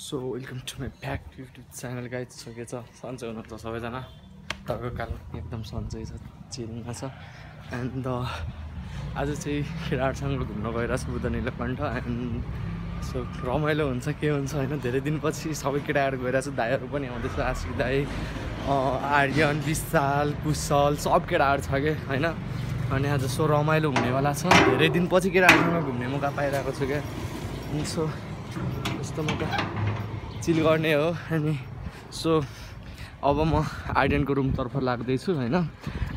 So welcome to my back YouTube channel guys. So के छ सन्चै हुनुहुन्छ सबैजना। तपाईँको कालो एकदम सन्चै छ, चिलमा छ। एन्ड आज चाहिँ केटाहरूसँग घुम्न गइरहेको छु बुद्ध नीलकण्ठ। एन्ड सो रमाइलो हुन्छ के हुन्छ होइन, धेरै दिनपछि सबै केटाहरू गइरहेको छु। दाईहरू पनि आउँदैछ, आशिक दाई, आर्यन, विशाल, कुशल, सब केटाहरू छ कि होइन। अनि आज सो रमाइलो हुनेवाला छ, धेरै दिनपछि केटाहरूसँग घुम्ने मौका पाइरहेको छु क्या। अनि सो यस्तोमा त चिल गर्ने हो। अनि सो अब म आर्यनको रुमतर्फ लाग्दैछु होइन।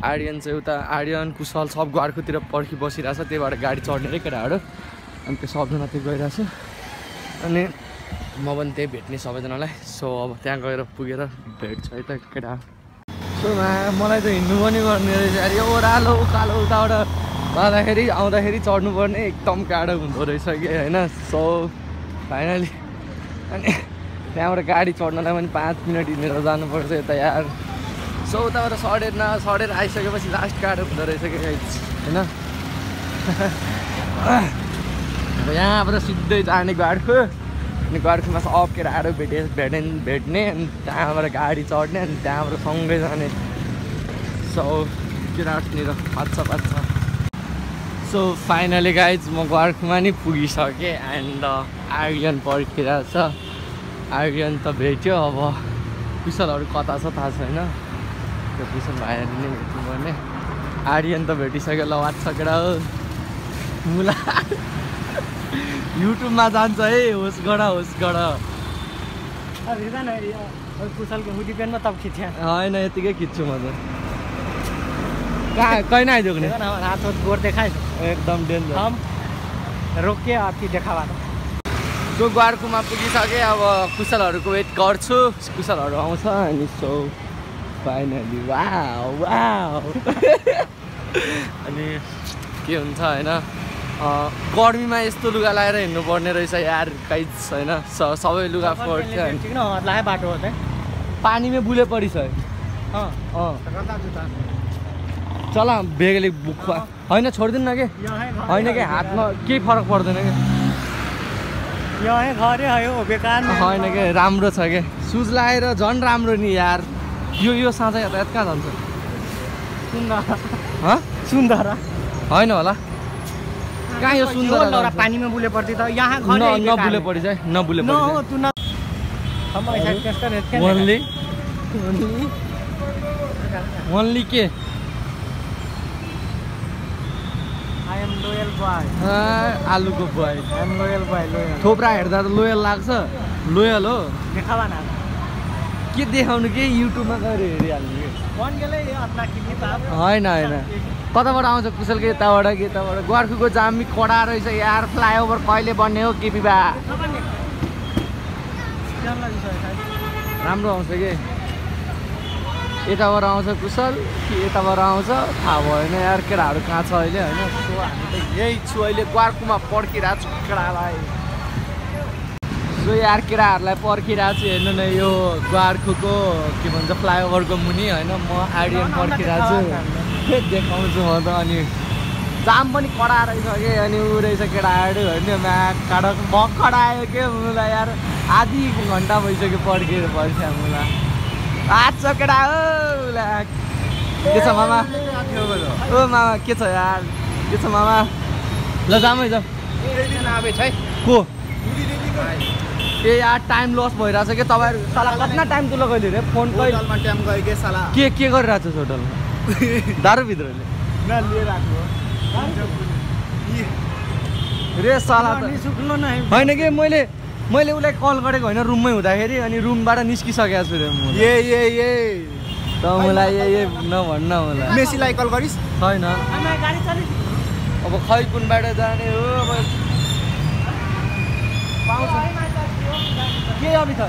आर्यन चाहिँ उता आर्यन कुशल सब घरकोतिर पर्खी बसिरहेछ, त्यही भएर गाडी चढ्ने रे केटाहरू। अनि त्यो सबजना त्यो गइरहेछ। अनि म पनि त्यही भेट्ने सबैजनालाई। सो अब त्यहाँ गएर पुगेर भेट्छु है त केटा। सो मलाई त हिँड्नु पनि गर्ने रहेछ यार, यो ओह्रालो उकालो उताबाट आउँदाखेरि चढ्नुपर्ने एकदम गाह्रो हुँदो रहेछ कि होइन। सो फाइनली अनि त्यहाँबाट गाडी चढ्नलाई पनि 5 मिनट हिँडेर जानुपर्छ यता यार। सो उताबाट सडेर आइसकेपछि लास्ट गाह्रो हुँदो रहेछ कि होइन। अब यहाँबाट सिधै जाने गाडको, अनि गाडकोमा सब केटाहरू भेट्ने अनि त्यहाँबाट गाडी चढ्ने अनि त्यहाँबाट सँगै जाने। सो केटाहरूतिर पाच्छ। सो फाइनली गाइज म घरकोमा नि पुगिसकेँ। एन्ड आर्यन पर्खिरहेको छ। आर्यन त भेट्यो, अब कुशलहरू कता छ थाहा छैन। त्यो कुशल भाइहरू नै भेट्नुपर्ने। आर्यन त भेटिसक्यो, ल वाच केटा हो मुला युट्युबमा जान्छ है। होस् गड कुशलको हुडी पेनमा तब खिच्यो होइन, यतिकै खिच्छु म त। कहीं नहीं देखने हाथ गोर देखाए एकदम डेन्जर। हम रोके आपकी देखावा। सो घरकोमा पुगिसकेँ, अब कुशलहरूको वेट गर्छु। कुशलहरू आउँछ अनि सो फाइनली वाउ अनि के हुन्छ होइन, गर्मीमा यस्तो लुगा लगाएर हिँड्नुपर्ने रहेछ यार गाइज होइन। सबै लुगा फोड्छ, बाटो होता है पानीमै बुले पड़ी छ। चल बेगले बुक होइन छोडिदिनु न कि होइन कि हातमा केही फरक पर्दैन कि होइन कि राम्रो छ कि सुज लगाएर झन् राम्रो नि यार। यो साँझा यातायात कहाँ जान्छ? सुन्दर होइन होला कहाँ यो सुन्दर पानीमा बुले पर्छ त यहाँ नबुले पड़ी जाए नबुले ओन्ली के आलुको बोय थोप्रा हेर्दा त लोयल लाग्छ। लोयल हो के देखाउनु के युट्युबमा गएर हेरिहाल्नु होइन कताबाट आउँछ कुशल के यताबाट कि यताबाट। गोर्खुको जामी कडा रहेछ यार, फ्लाइओभर कहिले बन्ने हो के बिबा। राम्रो आउँछ कि यताबाट आउँछ कुशल कि यताबाट आउँछ थाहा भएन यार। केटाहरू कहाँ छ अहिले होइन। सो हामी त यही छु अहिले घरकोमा पर्खिरहेको छु केटालाई। सो यार केटाहरूलाई पर्खिरहेको छु, हेर्नु न यो घरको के भन्छ फ्लाइओभरको मुनि होइन। म आर्यन पर्खिरहेको छु, देखाउँछु म त। अनि जाम पनि कडा रहेछ कि अनि ऊ रहेछ केटाहरू होइन। म्याक काँडा भर्खर आयो के मलाई यार, आधी घन्टा भइसक्यो पर्खिया मुला। आच्छा केटा हो के छ मामा? ओ मामा के छ यार, के छ मामा? ल जामै जाऊ को ए यार टाइम लस भइरहेछ कि तपाईँहरू। साला कतना टाइम त लगाइदियो रे फोन के गरिरहेको छ होटलमा? दारूभित्रले रे साला होइन कि मैले उसलाई कल गरेको होइन रुममै हुँदाखेरि, अनि रुमबाट निस्किसकेको छु रे म। त मलाई नभन्न मलाई। मेसीलाई कल गरिस् छैन अब खै कुनबाट जाने हो अब के अभी त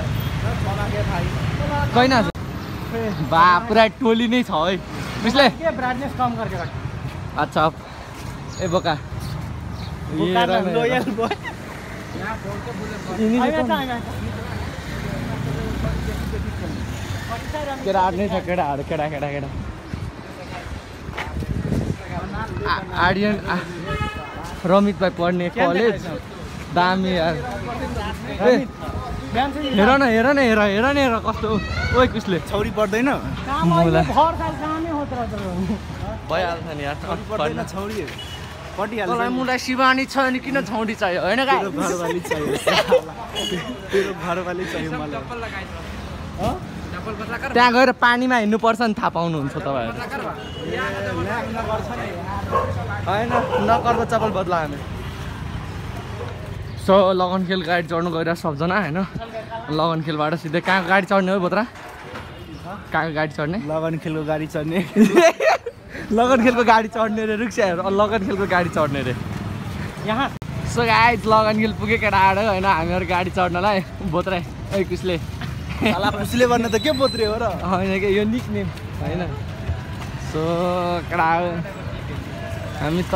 कैन बा पुरा टोली नै छ है मिसले के ब्राइटनेस कम करके रख। अच्छा ए बोका लोयल बॉय केटाहरू नै छ केटाहरू केटा आर्यन रमित भाइ पढ्ने कलेज दामी यार। हेर न हेर न हेर हेर न हेर कस्तो ओइ कुसले छौरी पर्दैन मुला कामै हो तर भइहाल्छ नि यार पर्दैन छौरी पटिहाल्छ तँलाई मुला शिवानी छ अनि किन छौडी चाहियो होइन का तेरो घरवाली चाहियो तेरो घरवाली चाहियो मलाई त्यहाँ गएर पानीमा हिँड्नुपर्छ नि थाहा पाउनुहुन्छ तपाईँहरू होइन नगर्दा चप्पल बदला हामी सो लगनखेल गाडी चढ्नु गइरहेको सबजना होइन लगनखेलबाट सिधै कहाँको गाडी चढ्ने हो भोत्रा कहाँको गाडी चढ्ने लगनखेलको गाडी चढ्ने लगनखेलको गाडी चढ्ने रे रुक्स्याहरू लगनखेलको गाडी चढ्ने रे यहाँ सो गाइज लगनखेल पुगे केटाहरू होइन हामीहरू गाडी चढ्नलाई भोत्रा ए कुसले उसले भन्ने त के पोत्रे हो र होइन कि यो निक नेम होइन सो केटाहरू हामी त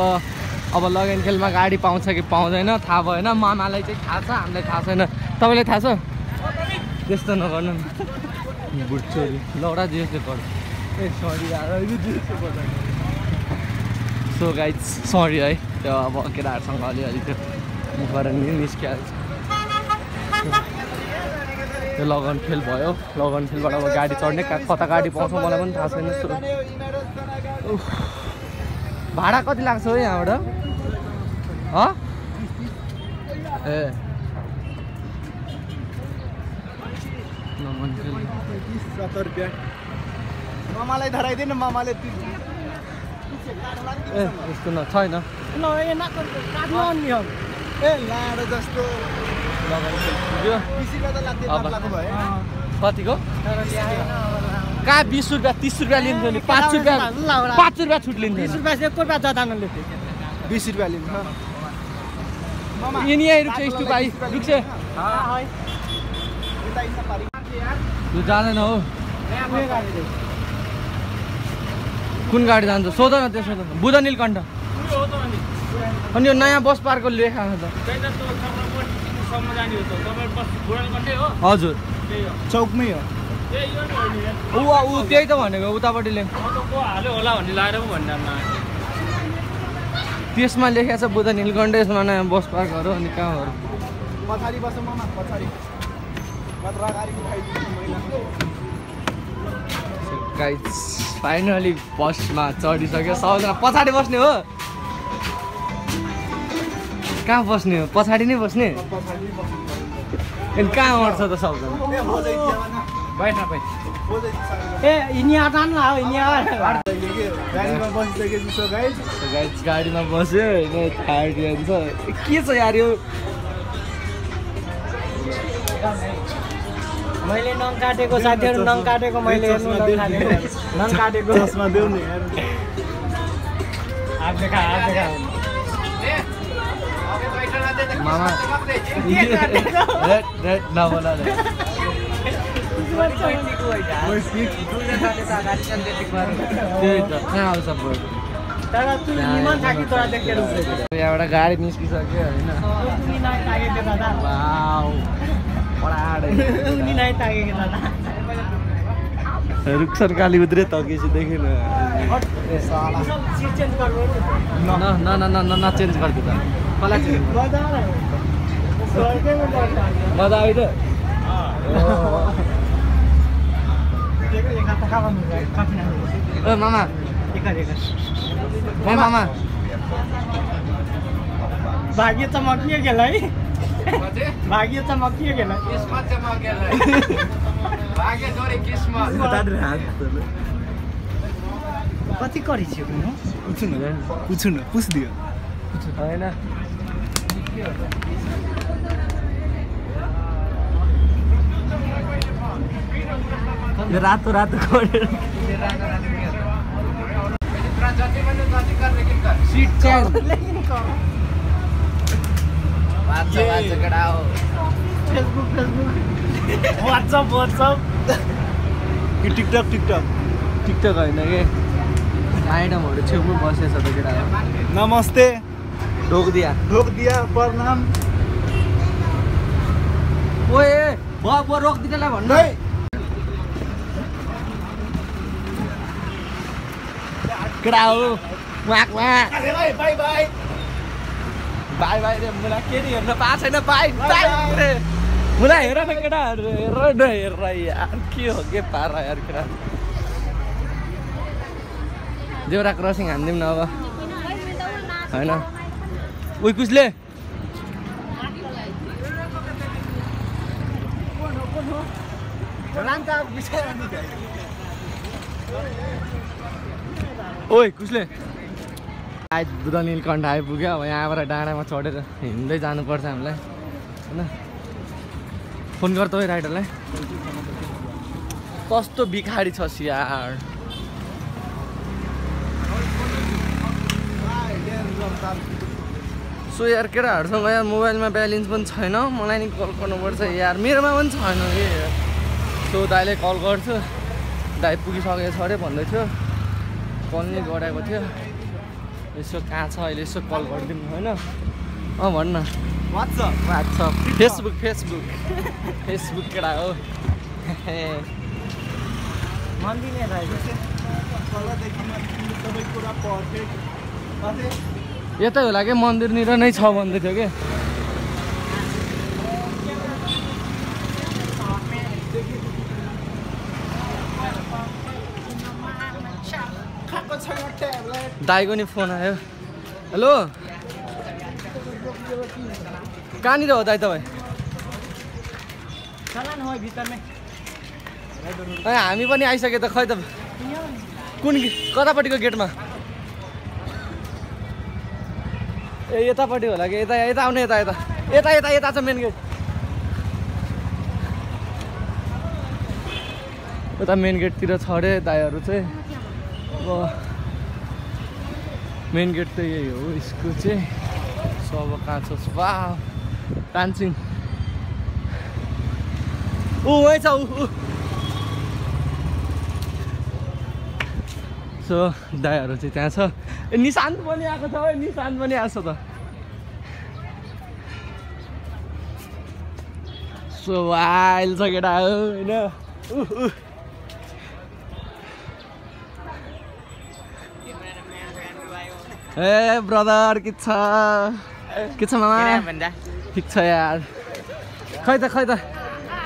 अब लगनखेलमा गाडी पाउँछ कि पाउँदैन थाहा भएन मामालाई चाहिँ थाहा छ हामीलाई थाहा छैन तपाईँलाई थाहा छ त्यस्तो नगर्नु बुढ्छोरी लौडा जेसले गर्छ ए सरी सो गाइज सरी है त्यो अब केटाहरूसँग अलिअलि त्यो मुखबाट निस्किहाल्छ त्यो लगनखेल भयो लगनखेलबाट अब गाडी चढ्ने कता गाडी पाउँछ मलाई पनि थाहा छैन भाडा कति लाग्छ हो यहाँबाट ए मामालाई धराइदिनु मामाले ए यस्तो न छैन ए लाडो जस्तो लगनखेल पुग्यो 20 रुपैयाँ त लाग्थ्यो भयो कतिको कहाँ 20 रुपियाँ 30 रुपियाँ लिन्थ्यो नि 5 रुपियाँ छुट लिन्थ्यो 20 रुपैयाँ 1 रुपैयाँ जतानले 20 रुपैयाँ लिन्छ यिनी रुक्छ स्टु भाइ रुक्छ यो जाँदैन हो कुन गाडी जान्छ सोध न त्यसो त बुध नीलकण्ठ अनि यो नयाँ बस पार्कको लेखा छ त हजुर चौकमै हो ऊ त्यही त भनेको उतापट्टि लेख त्यसमा लेखेको छ बुध नीलकण्ठ यसमा नयाँ बस पार्कहरू अनि कहाँहरू पछाडि बस्छ मामा पछाडि गाइज फाइनली बसमा चढिसक्यो सबैजना पछाडि बस्ने हो कहाँ बस्ने हो पछाडि नै बस्ने अनि कहाँ अट्छ त सबजना ए यिनीहरू जानु हो गाडीमा बसिसकेको छु गाइज गाडीमा बस्यो होइन टायर्ड जान्छ के छ यार यो मैले नङ काटेको साथीहरू नङ काटेको मैले हेर्नु नङ काटेको चस्मा देऊ नि यार आज देखा मामा रेड नबोला रे यहाँबाट गाडी निस्किसक्यो होइन रुक्सन काली उद्रे तकेपछि देखेन न चेन्ज गरिदिनु कसलाई चेन्ज मजा आयो त ओ मामा ए मामा भाग्य चमकियो गेला है भाग्य चमकियो गेला किस्मत चमकियो भाग्य जोरे किस्मत कति करी थियो पुछु न पुछिदियो होइन रातो रातो seat change Facebook WhatsApp TikTok होइन कि आइटमहरू छेउमा बसेछ त केटा नमस्ते ढोक दिया प्रणाम ओए रोक दिनेलाई भन्नु केटा हो बाई रे मलाई के नि हेर्न पाएको छैन बाई मलाई हेर न केटाहरू हेर न हेर यार के हो के पारा यार केटा देउरा क्रसिङ हानिदिउँ न अब होइन उही कुसले ओइ कुसले आज बुध नीलकण्ठ आइपुग्यो अब यहाँबाट डाँडामा चढेर हिँड्दै जानुपर्छ हामीलाई होइन फोन गर्दा है राइडरलाई कस्तो बिखारी छ यार सो यार केटाहरूसँग यार मोबाइलमा ब्यालेन्स पनि छैन मलाई नि कल गर्नुपर्छ यार मेरोमा पनि छैन कि सो दाइले कल गर्छु दाइ पुगिसकेको छ अरे भन्दै थियो कल नै गराएको थियो यसो कहाँ छ अहिले यसो कल गरिदिनु होइन अँ भन्न वाट्सएप फेसबुक केटा हो यतै होला क्या मन्दिरनिर नै छ भन्दै थियो कि दाइको नि फोन आयो हेलो कहाँनिर हो दाइ तपाईँ हामी पनि आइसक्यो त खै त कुन कतापट्टिको गेटमा ए यतापट्टि होला कि यता यता आउने यता यता यता यता यता छ मेन गेट उता मेन गेटतिर छ अरे दाइहरू चाहिँ अब मेन गेट त यही हो यसको चाहिँ सब कहाँ छ वा डान्सिङ ऊ वहीँ छ ऊ सो दाइहरू चाहिँ त्यहाँ छ ए निशान्त पनि आएको छ है निशान्त पनि आएको छ त सो वाइल छ केटा हो होइन ए ब्रदर के छ मामा ठिक छ यार खै त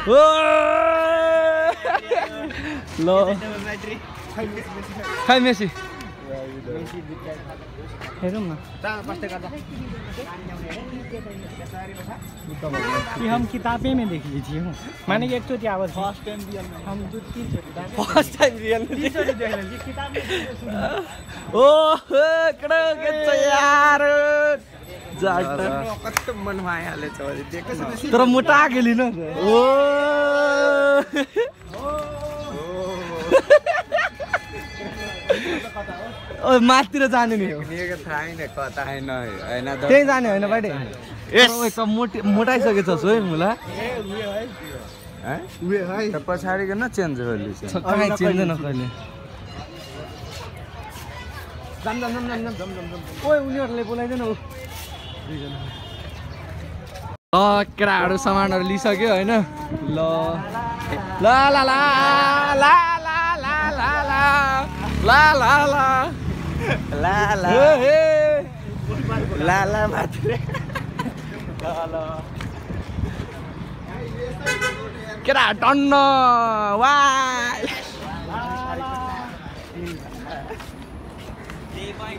ओ ल खै मेसी हेरौँ न कि हम किताबें में देख लीजिए हूँ माने कि एक चोटी आवाज फर्स्ट टाइम हम 2-3 रियल किताब ओ कडा के छ यार कस्तो मनमा आइहाले छ तर मोटा गेली न ओ ओ माथितिर जाने नि हो त्यही जाने होइन बाटे त मोटाइसकेको छ है मुला पछाडिको न चेन्ज गर्नु कहीँ चिन्दैन कहिले ओइ उनीहरूले बोलाइदिएन ऊ ल केटाहरू सामानहरू लिइसक्यो होइन ल ल ल ल ल ला ला ला ला ला हे ला ला माथि ला ला केटा टन्न वा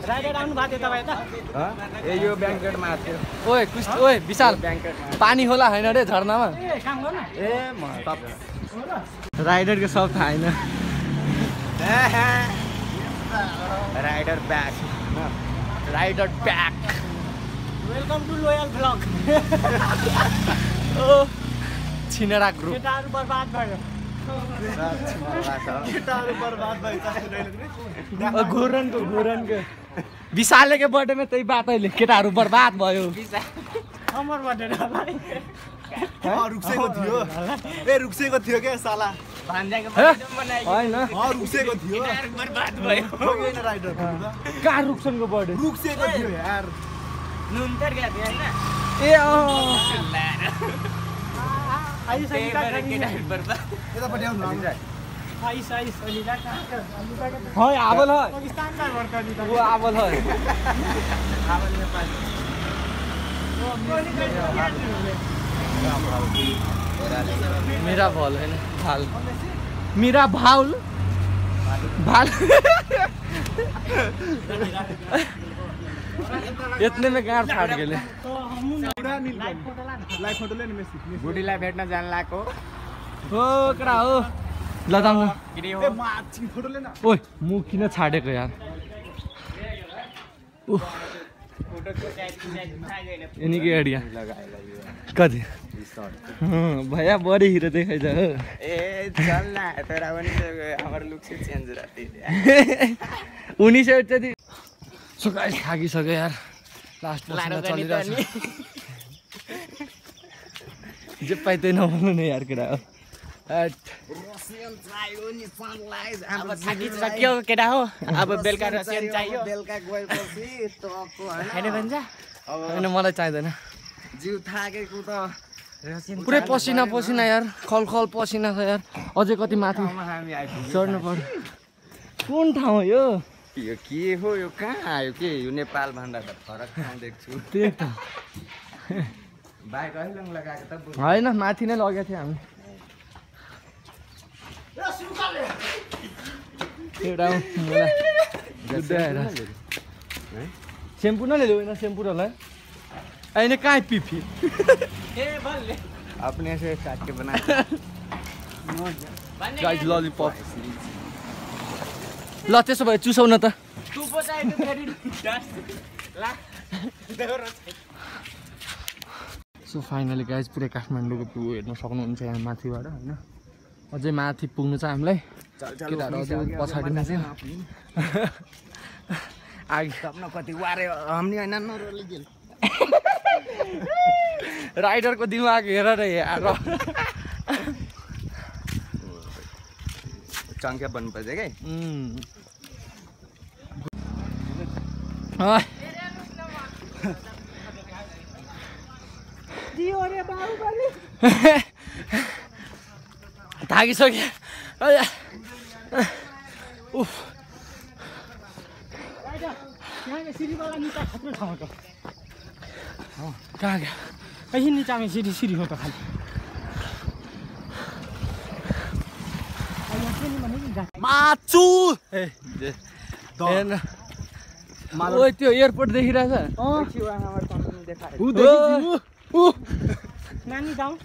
राइडर आउनु भएको थियो तपाईँ त ए यो ब्याङ्केटमा थियो ओए ओए विशाल पानी होला होइन रे झरनामा ए काम गर्नु ए म राइडरको सब थाहा होइन rider back welcome to loyal blog ओ छिनेरा ग्रुप केटाहरू बर्बाद भयो घुरनको विशालको बर्थडेमा त्यही बात अहिले केटाहरू बर्बाद भयो अमर बर्थडे रुक्सेको थियो ए रुक्सेको थियो क्या साला होइन रुक्सेको थियो बर्बाद भयो राइडर कहाँ रुक्सनको बर्थडे रुक्सेको थियो यार नुन तर गएको थियो होइन ए यतापट्टि आउनु आइस अलि হয় আবল হয় पाकिस्तानलाई भर्खर ও আবল হয় आबल नेपाल मेरा भाल है ना भाल मेरा भाल भाल इतने में गाड़ फाड़ गेले लाइभ फोटो ले नि मेसी बुढीलाई भेट्न जान लाको हो कडा हो ल जाऊ न ए माछी फोटो ले न ओइ म किन छाडेको यार उफ यनी के अडिया कति भैया बड़ी हिरो देखाइछ हो ए चल न तोरा पनि हाम्रो लुक चाहिँ चेन्ज रहती 1900 त्यति सो गाइस थाकिसक्यो यार लास्ट पसिना चलिरहेछ जे पाइ त्यही नभन्नु नि यार केटा हो रसियन चाहियो नि सनलाइज अब थाकिसक्यो केटा हो अब बेलुका रसियन चाहियो बेलुका गएपछि टक्को हैन भन्छ हैन मलाई चाहिदैन जिउ थाकेको त रसियन पुरै पसिना पसिना यार खलखल पसिना छ यार अझै कति माथि हामी आइपुग्यो चढ्नु पर्यो कुन ठाउँ हो यो यो के हो यो कहाँ आयो के यो नेपाल भन्दा त फरक ठाउँ देख्छु त्यही त बाइक अहिले लगाएको त होइन माथि नै लगेको थियो हामी एउटा सेम्पू न ले लो ना सेम्पू डाला ऐने कहाँ पीफी अपने से काट के बना गाइस लॉलीपॉप ल त्यसो भए चुसाउ न त सो फाइनली गाइस पुरै काठमाडौँको भ्यू हेर्न सक्नुहुन्छ यहाँ माथिबाट हैन अझै माथि पुग्नु छ हामीलाई केटाहरु अझै पछाडि नै छ आगे सपना कति वारे हमनी हैन नरोली गेल राइडरको दिमाग हेर र यार चङ्क्या बन्नुपर्छ के थाकिसक्यो उफ कहाँ गयो कहीं नीचा में सीढ़ी सीढ़ी हो तो खाली माचु ओइ त्यो एयरपोर्ट देखिरहेछ नानी गाउँ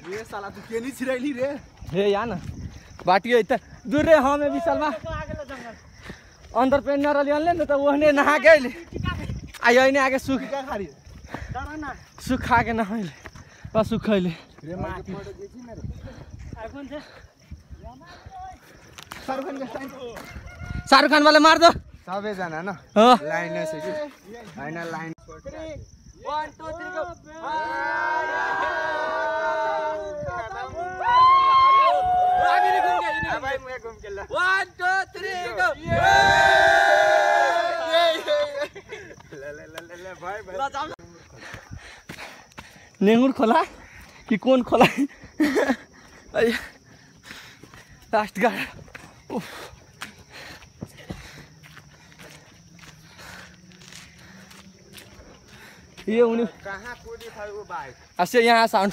रे साला तू के नहीं छिराइली रे हे या न बाटियो इतना दूर रे हमें विशालमा अंदर पेन्नर अलि अनले न त ओहने नहा के अहिले आयो नि आगे सुख क्या खारी सुख खा के नहाइले बस सुख खैले रे माथि फोटो देखि न रे आइफोन छ शाहरुख खान वाले मार दो सबैजना न हो लाइन छ कि हैन लाइन 1 2 3 गो भाई मैं घूम के ला 1 2 3 गो ले भाई नेंगुर खोला कि कौन खोला लास्ट गाड ये उन्हें कहाँ कूदी था वो बाइक ऐसे यहाँ साउंड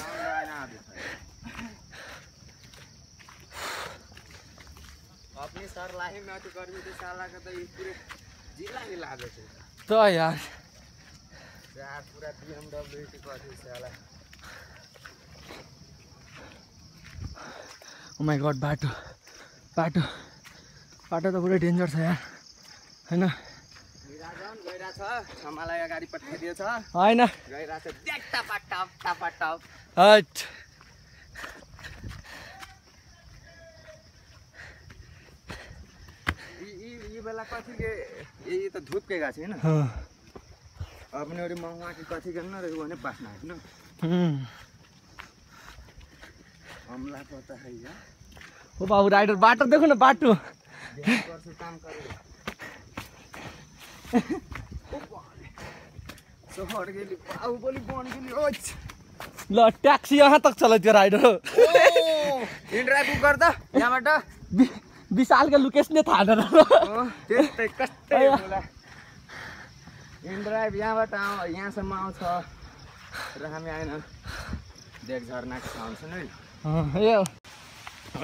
अपनी सर लाही में तो गर्मी तो साला का तो पूरे जिला ही लागे थे तो यार यार पूरा BMW की कोठी साला ओ माय गॉड बाटो बाटो बाटो तो पूरा डेन्जर छ यार हैन मिराजन गइरा छ मलाई अगाडि पठाइदियो छ हैन गइरा छ ट्याक्टा पाटा टापाटा हट ये वाला कथी के ये तो धूप के गाछ है ना हां अपने और महुआ की कथी करना रे ओने पासना है ना हमला पता है यार ओ बाबू राइडर बाटो देखो न बाटो से काम करे सो हट गेली बाहुबली बन गेली ओछ ल ट्याक्सी यहाँ तक चला त्यो राइडर इन्ड्राइभ बुक गर्दा यहाँबाट विशालको लोकेसनै थाहा छैन त्यस्तै कस्तै होला इन्ड्राइभ यहाँबाट यहाँसम्म आउँछ र हामी आएन देख झर्नाको ठाउँ छ नि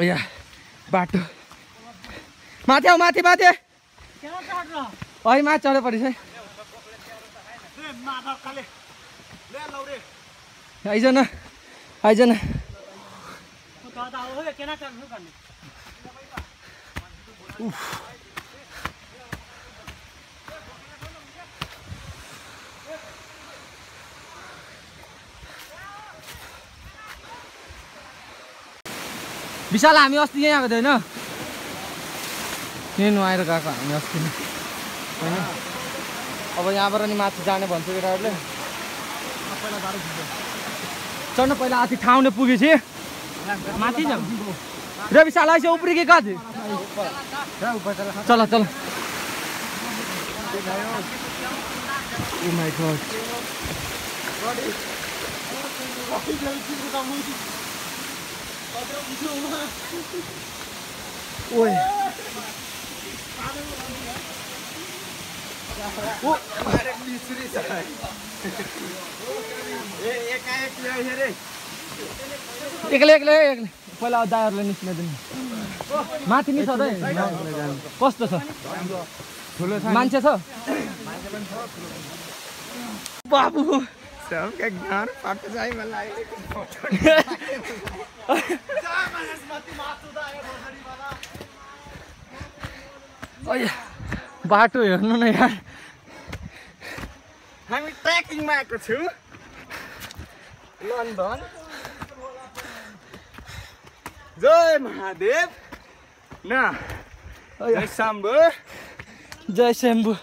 यहाँ बाटो माथि आऊ माथि माथि अहिले माथि चढ्यो परि चाहिँ आइज न आइज न विशाल हामी अस्ति यहीँ आएको थिएन यहीँ नुहाएर गएको हामी अस्ति नै होइन अब यहाँबाट नि माथि जाने भन्छ केटाहरूले चढ्न पहिला अति ठाउँ नै पुगेपछि माथि जाऊ र विशाल आइस उपरी के कहाँ थियो चल चल Oh my God. ओए एक्लै एक्लै एक्लै पहिला दाइहरूले निस्किदिनु माथि नि छ त कस्तो छ ठुलो छ मान्छे छ बाबु सबका ज्ञान पाट जाए मलाई बाटो हेर्नु न यार हामी ट्रेकिङमा आएको छु लन्डन जय महादेव न जय शम्भु जय शम्भु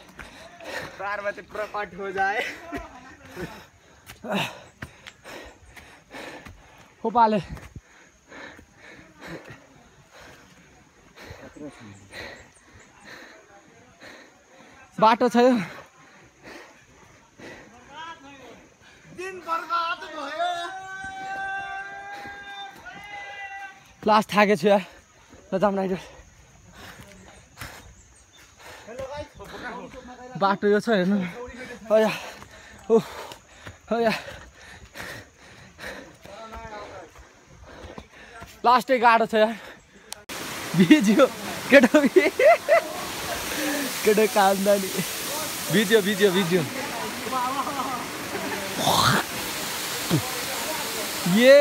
पार्वती प्रकट हो जाए हो पाले बाटो छ यो दिन बर्बाद भयो लास्ट थाके छु यार ल जाम राइडर बाटो यो छ हेर्नु अया ओ अया लास्टै गाडो छ यार भिज्यो केटो केटो कान्दा नि भिज्यो भिज्यो भिज्यो ये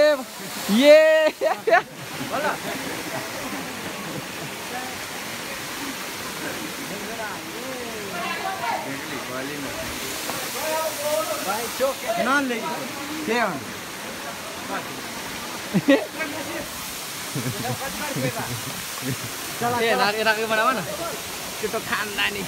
नन ले के हो ए राखेको बनामा न त्यो त खानदानी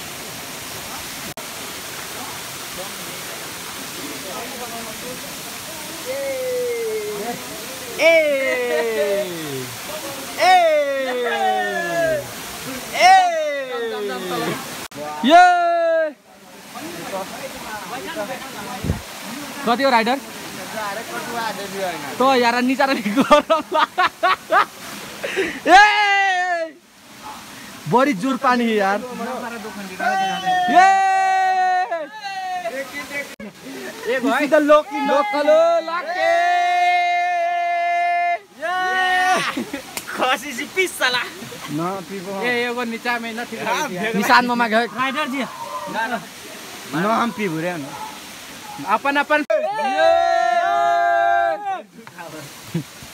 कति हो राइडर तो यार निचा बड़ी जोर पानी है यार ए भाइ the local खसी सी पिस साला न पीपो ए यो नीचा में न ठीक निशान मामा गए राइडर जी न हम पीबो रे न अपन अपन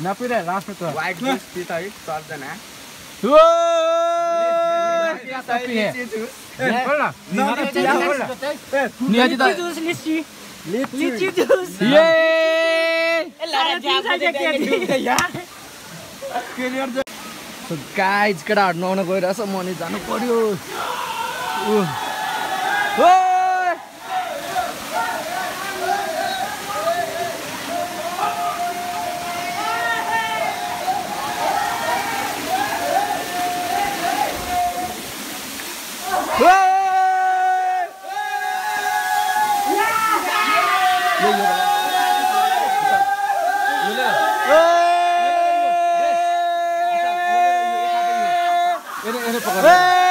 नपिरे राख्नु त वाइट जुस पिता है चल्दैन गाइज केटाहरू नुहाउन गइरहेछ म नि जानु पर्यो यसले पक्र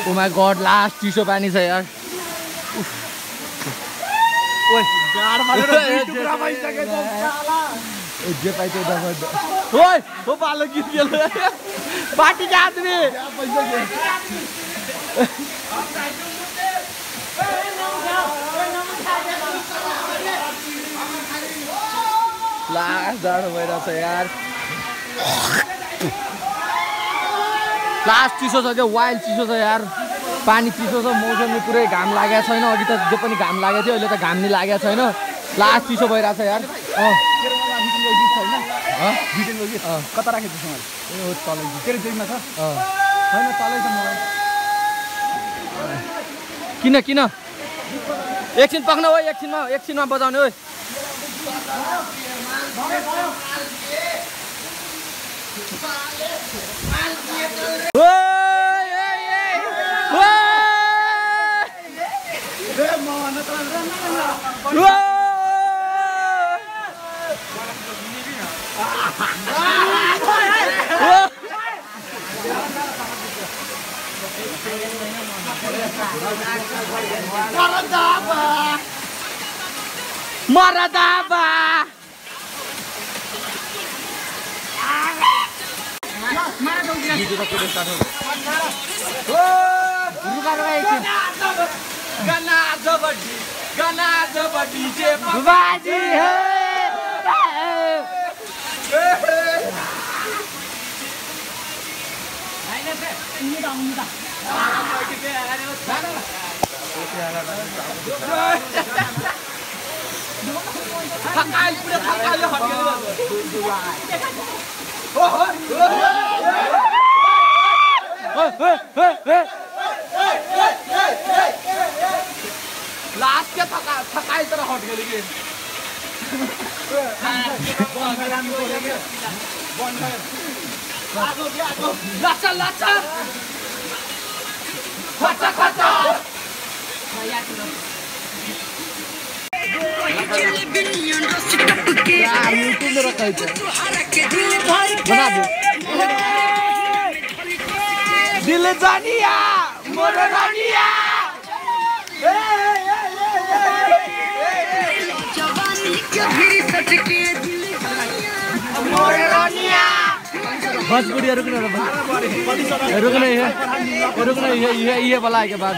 Oh my god, last चिसो पानी छ यार ओइ गाडमा टुक्रा भइसकेछ साला ए जे पाइ त्यो दफा ओइ ओ बालो गीत गेल पार्टी के आदमी पैसा के लास्ट जाडो भइरहेछ यार लास्ट चिसो छ क्या वाइल्ड चिसो छ यार पानी चिसो छ मौसमले पुरै घाम लागेको छैन अघि त जो पनि घाम लागेको थियो अहिले त घाम नि लागेको छैन लास्ट चिसो भइरहेछ यार कता राखेको छ मैले ए हो तलै तेरो जेबमा छ हैन तलै छ मोबाइल किन किन एकछिन पक्न ओ एकछिनमा बजाउने ओइ Maradaba! लास्ट क्या थकाई तरह हट गए लेकिन लाचा लाचा खचा खचा दिल जानिया मोर रानिया बस बुढ़िया रुकना रुकना ये वाला के बाद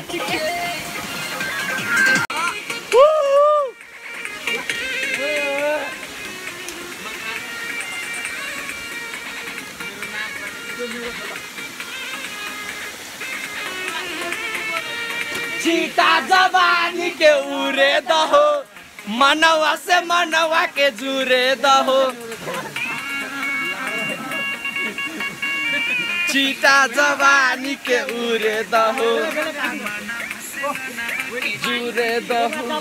चीता जवानी के उरे दहो मनवा से मनवा के जुरे दहो चीता जवानी के उरे दहो जुरे दहो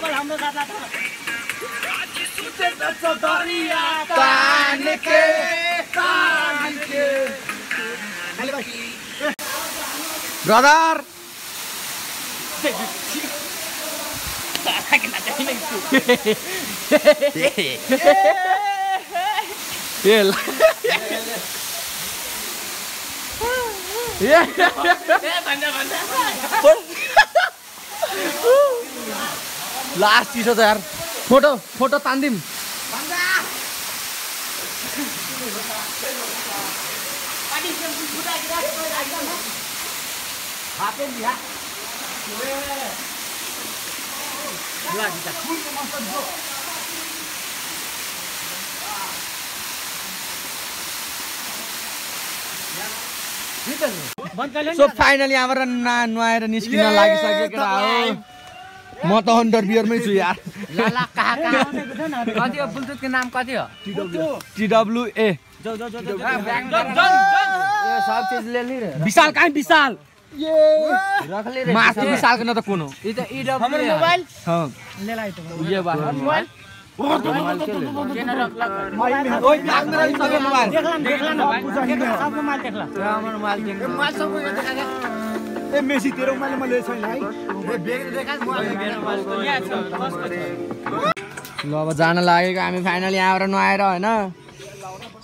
तान के ब्रदर लास्ट चिसो छ यार फोटो तान्दिम सो फाइनली हाम्रो नुहाएर निस्किन लागिसकेको हो म त अन्डरबियरमै छु यार लाला कहाँ कति हो ब्लुटुथको नाम कति हो TWA सब चीज ले ली रे विशाल कहाँ विशाल रख ले रे मास्टर विशाल का न त कौन हो ये तो ईडब्ल्यू हमर मोबाइल हां ले लाई तो ये बात मोबाइल मोबाइल के ले रख ला ओए ब्लैक में रही सब मोबाइल देखला ना सब मोबाइल देखला हमर मोबाइल देख मोबाइल सब को देखा जा ए मेसी तेरो मोबाइल म ले छैन है ए बेग देखा मोबाइल यहाँ छ बसको ल अब जान लागेको हामी फाइनली यहाँबाट नुहाएर हैन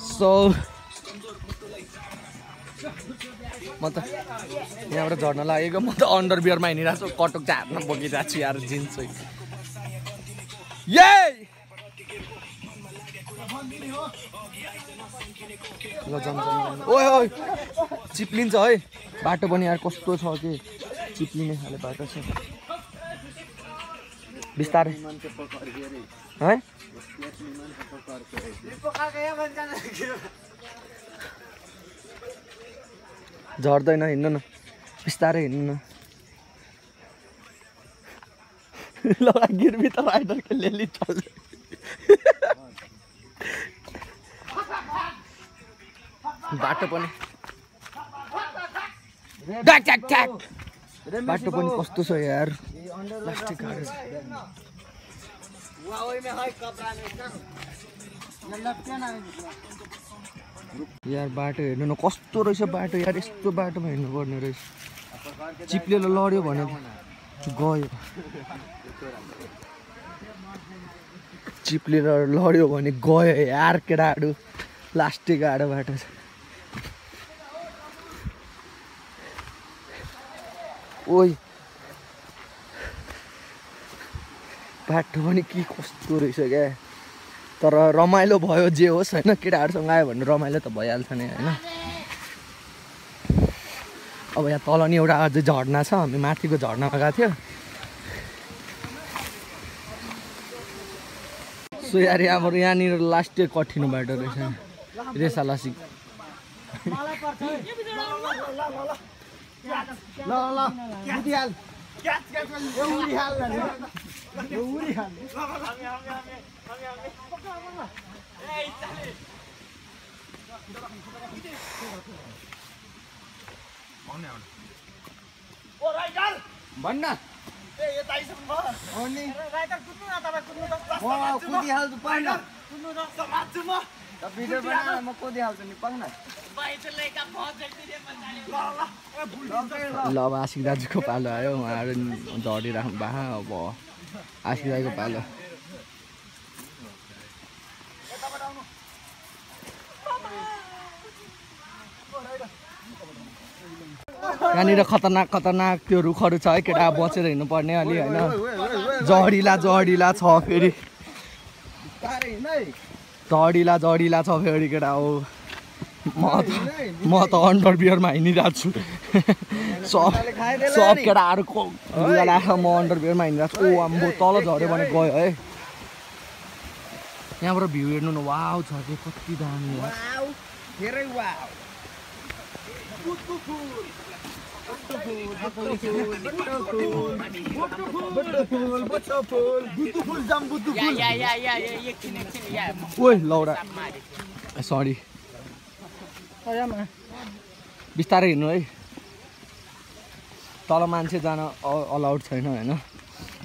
सो म त यहाँबाट झर्न लागेको म त अन्डरबियरमा हिँडिरहेको छु कटक चाहिँ हातमा बोकिरहेको छु यार जिन्स ये ल जाम ओए ओए चिप्लिन्छ है बाटो पनि यार कस्तो छ कि चिप्लिने खाले बाटो छ बिस्तारै है झर्दैन हिँड्नु न बिस्तारै हिँड्नु न लगा गिरबी त राइडर के लेली चल बाटो पनि बाटो पनि कस्तो छ यार प्लास्टिक गाडी यार बाटो हेर्नु न कस्तो रहेछ बाटो यार यस्तो बाटोमा हिँड्नु पर्ने रहेछ चिप्लेर लड्यो भने गयो चिप्लेर लड्यो भने गयो यार केटाहरू प्लास्टिक गाडो बाटो छ ओइ बाटो पनि के कस्तो रहेछ क्या तर रमाइलो भयो जे होस् होइन केटाहरूसँग आयो भने रमाइलो त भइहाल्छ नि होइन अब यहाँ तल नि एउटा अझै झर्ना छ हामी माथिको झर्नामा गएको थियो सो यार हाम्रो यहाँनिर लास्ट कठिन बाटो रहेछ रेसालासी भन्न ल अब आशिक दाजुको पालो आयो उहाँहरू झरिराख्नु भएको अब आशिक दाजुको पालो यहाँनिर खतरनाक खतरनाक त्यो रुखहरू छ है केटा बचेर हिँड्नुपर्ने अलि होइन जडिला जडिला छ फेरि जडिला छ फेरि केटा हो म त अन्डरबियरमा हिँडिरहेको छु सब केटाहरूको लाग्छ म अन्डरबियरमा हिँडिरहेको छु ओ आम्बो तल झऱ्यो भने गयो है यहाँबाट भ्यू हेर्नु न वाउ छ कि कति दामी ओइ लौडा सरी बिस्तारै हिँड्नु है तल मान्छे जान अलाउड छैन होइन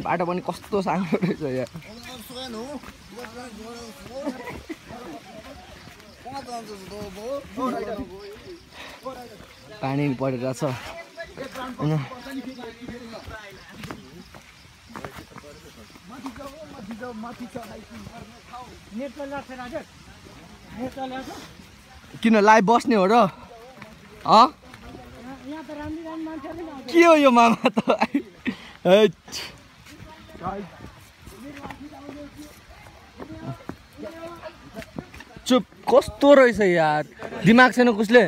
बाटो पनि कस्तो सानो रहेछ यहाँ पानी परेर छ किन लाइभ बस्ने हो र के हो यो मामा त चुप कस्तो रहेछ यार दिमाग छैन कसले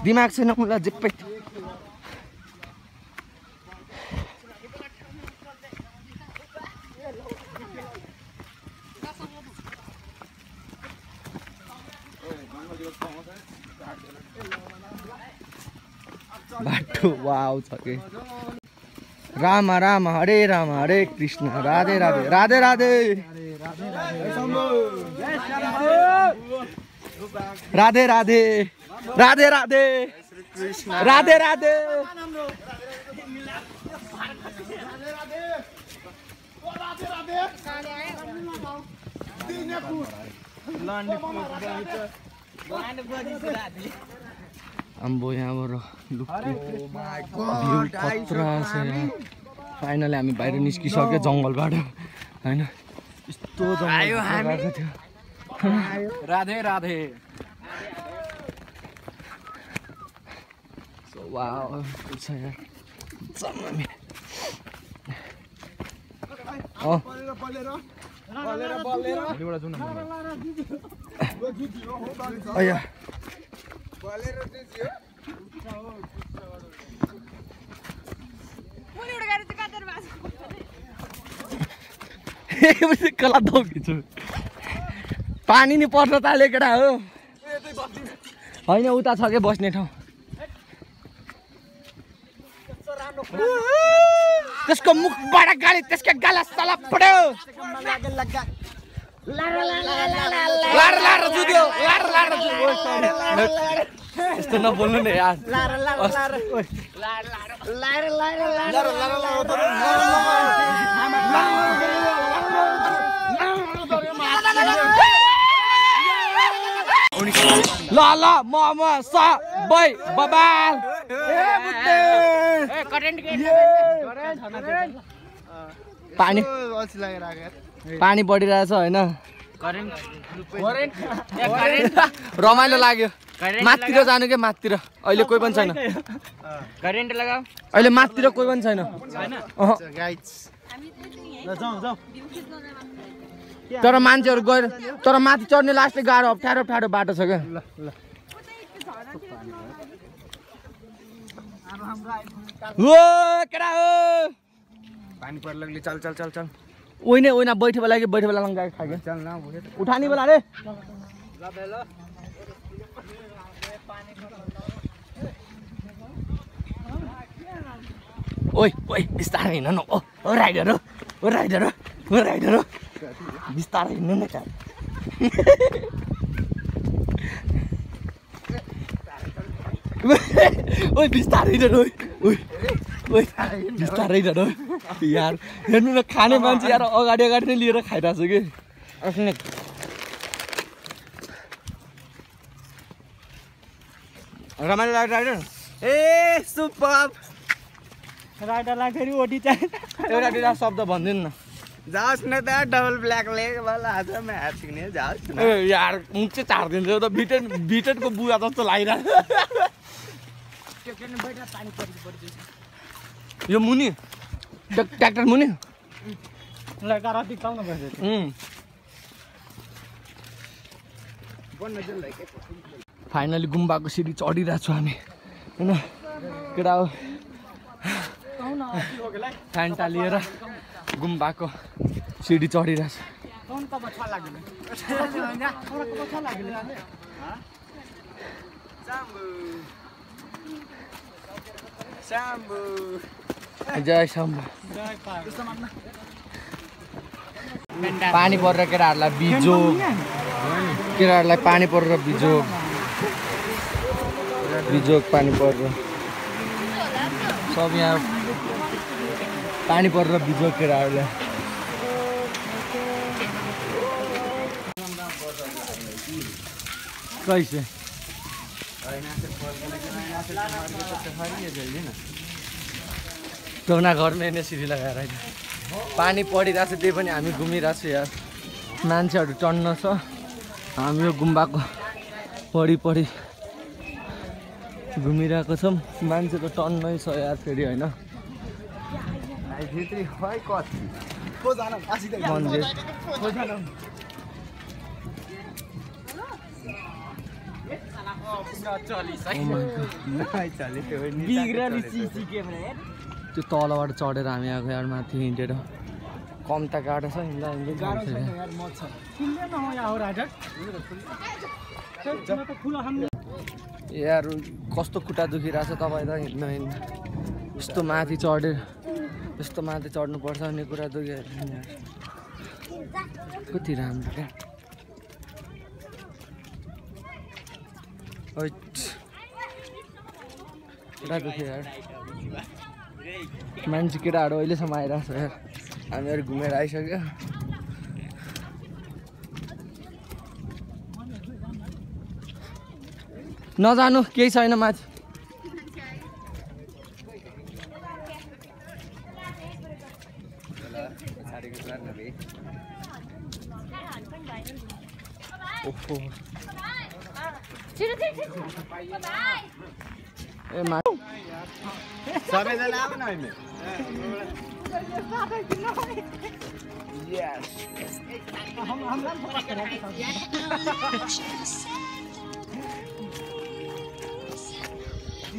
दिमाग छैन मलाई जिप्पै बाटो वाउ छ कि राम राम हरे कृष्ण राधे राधे राधे राधे राधे राधे राधे राधे राधे राधे अम्बो यहाँबाट फाइनली हामी बाहिर निस्किसक्यो जङ्गलबाट होइन यस्तो जङ्गल थियो राधे राधे कला दौकिन्छु पानी नि पर्न ताले केटा हो होइन उता छ के बस्ने ठाउँ त्यसको मुखबाट गाली त्यसको गाला सला पड्यो यस्तो नबोल्नु नि यार ल ल म सबै बबाल पानी पानी परिरहेछ होइन रमाइलो लाग्यो माथितिर जानु के माथितिर अहिले कोही पनि छैन करेन्ट लगाऊ अहिले माथितिर कोही पनि छैन तर मान्छेहरू गएर तर माथि चढ्ने लास्टै गाह्रो अप्ठ्यारो बाटो छ क्या हो केटा हो पानी पर्लगले चल चल चल चल ओइने ओइना बैठे बेला लंगा खा गया चल ना उठानी बेला रे ओइ ओइ बिस्तारै हिँड्न न ओ राइडर बिस्तारै हिँड्नु न क्या ओइ बिस्तारै हिँड्नु ओइ बिस्तारै हिँड्नु यार हेर्नु न खाने मान्छे यार अगाडि नै लिएर खाइरहेको छु कि अस्ने रमाइलो लाग्यो राइडर ए सुपर राइडरलाई फेरि ओटी चाहिँ एउटा शब्द भनिदिनु न जाओस् न त डबल ब्ल्याक लेग वाला आज म्याच हुने जाओस् न ए यार मुख चाहिँ चार्दिन्छ त बिटेनको बुवा जस्तो लागिरहेको यो मुनि ट्र्याक्टर मुनि फाइनली गुम्बाको सिडी चढिरहेको छु हामी होइन केटा हो फ्यान्टा लिएर गुम्बाको सिडी चढिरहेछ जय शम्भु पानी परेर केटाहरूलाई बिजोग केटाहरूलाई पानी परेर बिजोग पानी परेर सब यहाँ पानी परेर बिजोग केटाहरूलाई कैसे टोना घरमा नै सिडी लगाएर पानी परिरहेको छ त्यही पनि हामी घुमिरहेको छ यार मान्छेहरू टन्न छ हामी यो गुम्बाको परि घुमिरहेको छौँ मान्छे त टन्नै छ यार फेरि होइन मन्दिर त्यो तलबाट चढेर हामी आएको यार माथि हिँडेर कम त गाह्रो छ यार कस्तो खुट्टा दुखिरहेको छ तपाईँ त हिँड्न यस्तो माथि चढेर यस्तो माथि चढ्नुपर्छ भन्ने कुरा दुख्यो कति राम्रो क्या पुरा दुख्यो यार मान्छे केटाहरू अहिलेसम्म आइरहेको छ यार हामीहरू घुमेर आइसक्यो नजानु केही छैन माथि ओहो ए मा सबैजना आउन हैन यस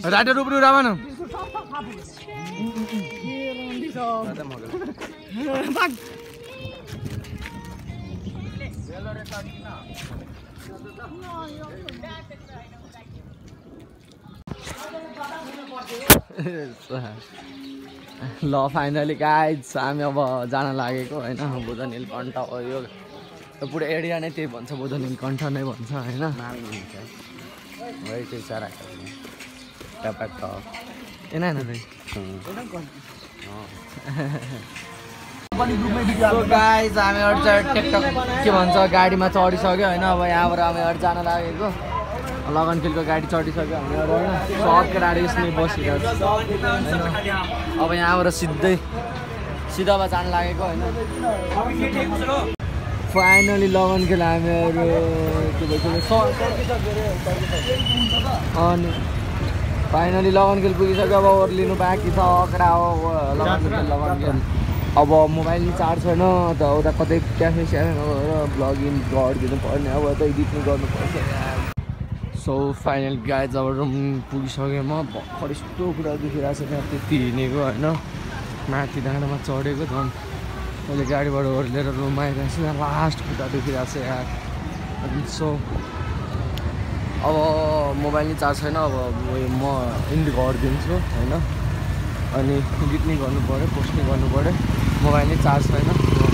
राइटर उपरी उडामा न ल फाइनली गाइज हामी अब जान लागेको होइन बुद्ध नीलकण्ठ हो यो पुरै एरिया नै त्यही भन्छ बुद्ध नीलकण्ठ नै भन्छ होइन गाइज हामीहरू चाहिँ टेकटक के भन्छ गाडीमा चढिसक्यो होइन अब यहाँबाट हामीहरू जान लागेको लगनखिलको गाडी चढिसक्यो हामीहरू होइन सब केटाहरू यसमै बसिरहेको छ होइन अब यहाँबाट सिधा भए जान लागेको होइन फाइनली लगनखिल हामीहरू अनि फाइनली लगनखिल पुगिसक्यो अब ओर्लिनु बाँकी छ अकडा हो लगनखिल अब मोबाइल नि चार्ज छैन त उता कतै क्याफे स्याफे नगरेर ब्लगिङ गरिदिनु पर्ने अब त एडिट नि गर्नुपर्छ सो फाइनल गाइज अब रुम पुगिसकेँ म भर्खर यस्तो कुरा दुखिरहेको छ त्यहाँ त्यति हिँडेको होइन माथि डाँडामा चढेको झन् मैले गाडीबाट ओर्लेर रुम आइरहेको छु लास्ट खुट्टा दुखिरहेको छ यार सो अब मोबाइल नि चार्ज छैन अब म इन्ड गरिदिन्छु होइन अनि एडिट नि गर्नु पऱ्यो पोस्ट नि गर्नु पऱ्यो मोबाइल नै चार्ज छैन